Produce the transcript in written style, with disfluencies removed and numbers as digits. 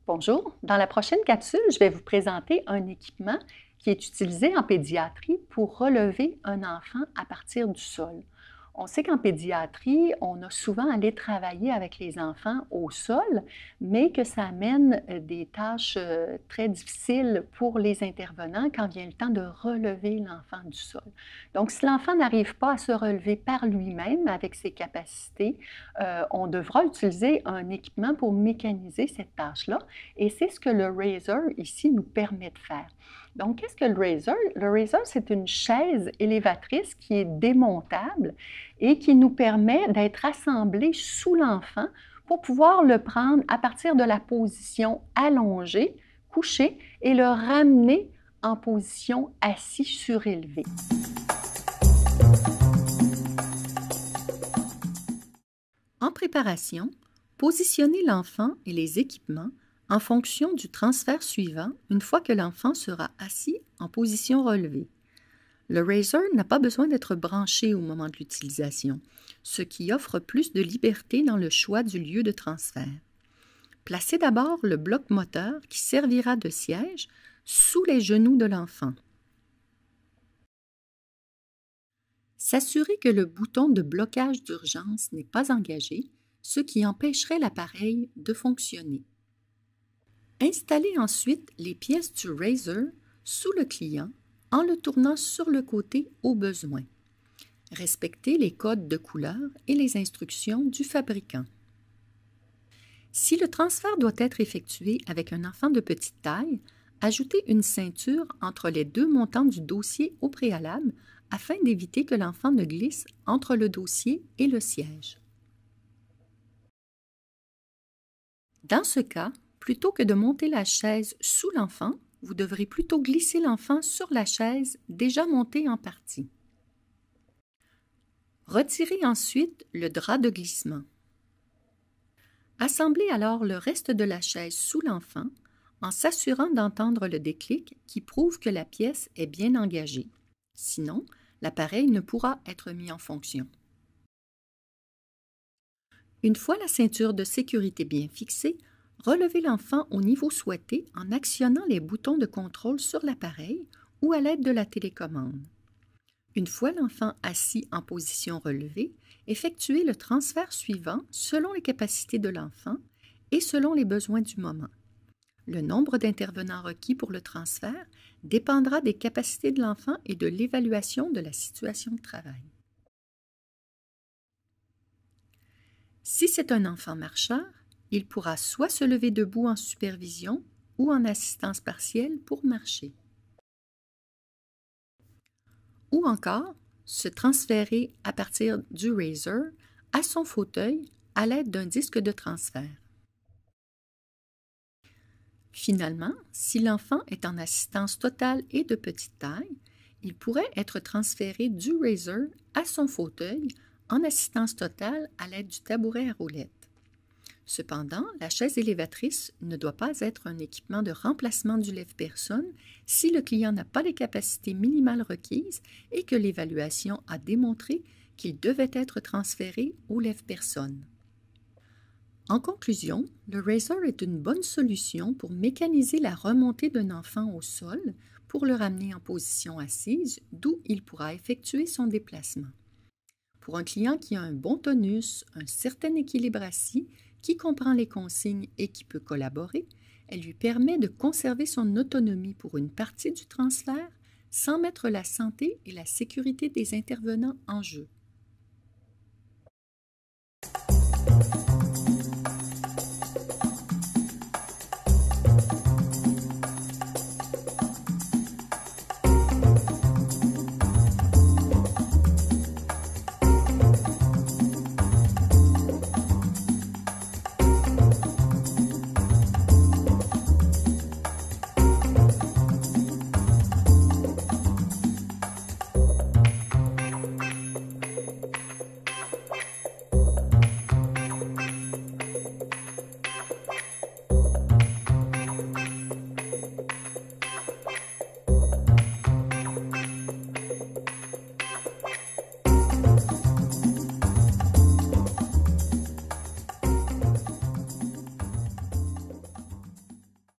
Bonjour, dans la prochaine capsule, je vais vous présenter un équipement qui est utilisé en pédiatrie pour relever un enfant à partir du sol. On sait qu'en pédiatrie, on a souvent à aller travailler avec les enfants au sol, mais que ça amène des tâches très difficiles pour les intervenants quand vient le temps de relever l'enfant du sol. Donc, si l'enfant n'arrive pas à se relever par lui-même avec ses capacités, on devra utiliser un équipement pour mécaniser cette tâche-là. Et c'est ce que le Raiser ici nous permet de faire. Donc, qu'est-ce que le Raiser? Le Raiser, c'est une chaise élévatrice qui est démontable et qui nous permet d'être assemblée sous l'enfant pour pouvoir le prendre à partir de la position allongée, couchée, et le ramener en position assis surélevé. En préparation, positionnez l'enfant et les équipements en fonction du transfert suivant une fois que l'enfant sera assis en position relevée. Le Raiser n'a pas besoin d'être branché au moment de l'utilisation, ce qui offre plus de liberté dans le choix du lieu de transfert. Placez d'abord le bloc moteur qui servira de siège sous les genoux de l'enfant. S'assurer que le bouton de blocage d'urgence n'est pas engagé, ce qui empêcherait l'appareil de fonctionner. Installez ensuite les pièces du Raiser sous le client en le tournant sur le côté au besoin. Respectez les codes de couleur et les instructions du fabricant. Si le transfert doit être effectué avec un enfant de petite taille, ajoutez une ceinture entre les deux montants du dossier au préalable afin d'éviter que l'enfant ne glisse entre le dossier et le siège. Dans ce cas, plutôt que de monter la chaise sous l'enfant, vous devrez plutôt glisser l'enfant sur la chaise déjà montée en partie. Retirez ensuite le drap de glissement. Assemblez alors le reste de la chaise sous l'enfant en s'assurant d'entendre le déclic qui prouve que la pièce est bien engagée. Sinon, l'appareil ne pourra être mis en fonction. Une fois la ceinture de sécurité bien fixée, relevez l'enfant au niveau souhaité en actionnant les boutons de contrôle sur l'appareil ou à l'aide de la télécommande. Une fois l'enfant assis en position relevée, effectuez le transfert suivant selon les capacités de l'enfant et selon les besoins du moment. Le nombre d'intervenants requis pour le transfert dépendra des capacités de l'enfant et de l'évaluation de la situation de travail. Si c'est un enfant marcheur, il pourra soit se lever debout en supervision ou en assistance partielle pour marcher. Ou encore, se transférer à partir du Raiser à son fauteuil à l'aide d'un disque de transfert. Finalement, si l'enfant est en assistance totale et de petite taille, il pourrait être transféré du Raiser à son fauteuil en assistance totale à l'aide du tabouret à roulettes. Cependant, la chaise élévatrice ne doit pas être un équipement de remplacement du lève-personne si le client n'a pas les capacités minimales requises et que l'évaluation a démontré qu'il devait être transféré au lève-personne. En conclusion, le Raiser est une bonne solution pour mécaniser la remontée d'un enfant au sol pour le ramener en position assise, d'où il pourra effectuer son déplacement. Pour un client qui a un bon tonus, un certain équilibre assis, qui comprend les consignes et qui peut collaborer, elle lui permet de conserver son autonomie pour une partie du transfert sans mettre la santé et la sécurité des intervenants en jeu.